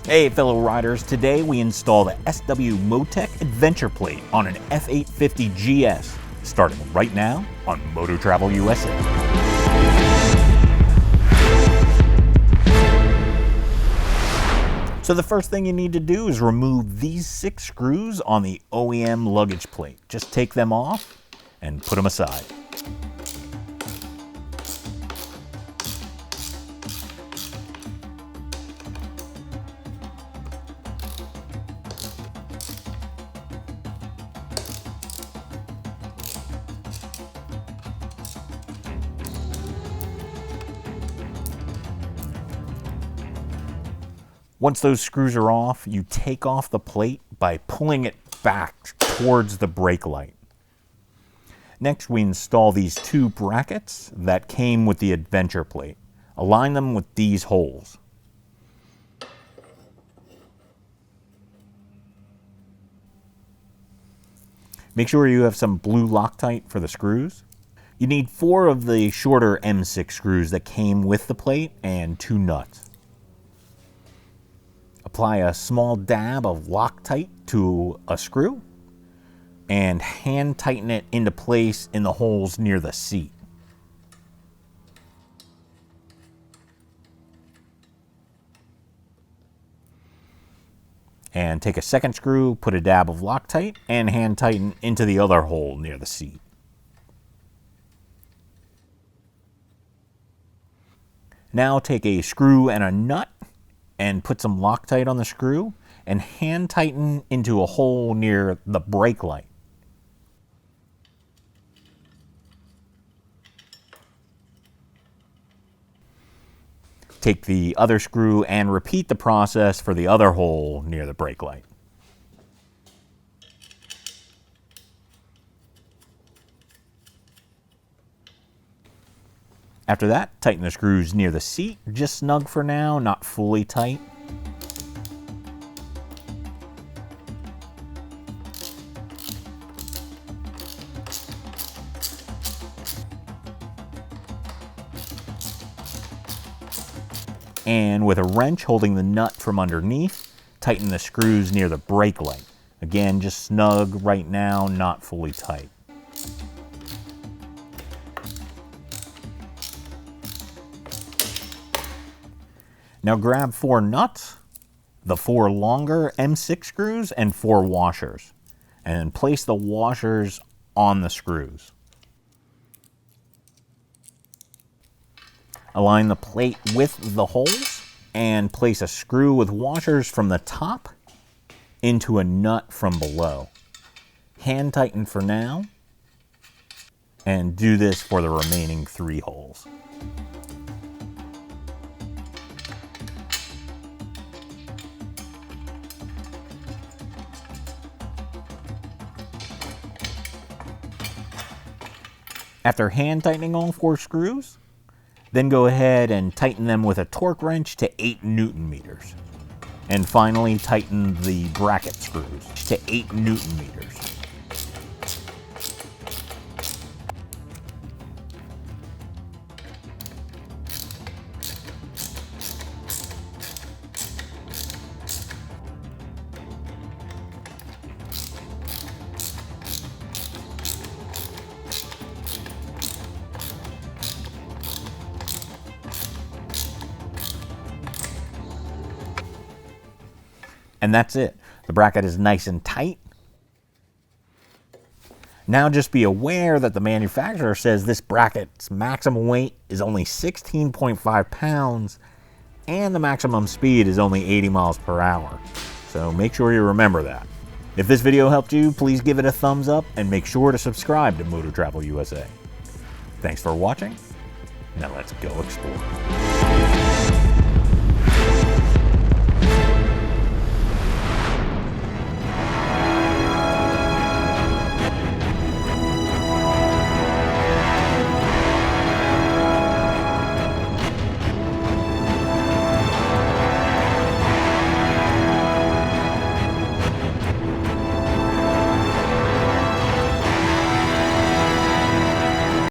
Hey fellow riders, today we install the Sw-Motech Adventure Plate on an F850GS, starting right now on MotoTravelUSA. So the first thing you need to do is remove these 6 screws on the OEM luggage plate. Just take them off and put them aside. Once those screws are off, you take off the plate by pulling it back towards the brake light. Next, we install these 2 brackets that came with the Adventure plate. Align them with these holes. Make sure you have some blue Loctite for the screws. You need 4 of the shorter M6 screws that came with the plate and 2 nuts. Apply a small dab of Loctite to a screw and hand tighten it into place in the holes near the seat. And take a second screw, put a dab of Loctite, and hand tighten into the other hole near the seat. Now take a screw and a nut and put some Loctite on the screw and hand tighten into a hole near the brake light. Take the other screw and repeat the process for the other hole near the brake light. After that, tighten the screws near the seat, just snug for now, not fully tight. And with a wrench holding the nut from underneath, tighten the screws near the brake light. Again, just snug right now, not fully tight. Now grab 4 nuts, the 4 longer M6 screws, and 4 washers, and place the washers on the screws. Align the plate with the holes and place a screw with washers from the top into a nut from below. Hand tighten for now, and do this for the remaining 3 holes. After hand tightening all 4 screws, then go ahead and tighten them with a torque wrench to 8 Newton meters. And finally, tighten the bracket screws to 8 Newton meters. And that's it. The bracket is nice and tight. Now just be aware that the manufacturer says this bracket's maximum weight is only 16.5 pounds and the maximum speed is only 80 miles per hour. So make sure you remember that. If this video helped you, please give it a thumbs up and make sure to subscribe to MotoTravelUSA. Thanks for watching. Now let's go explore.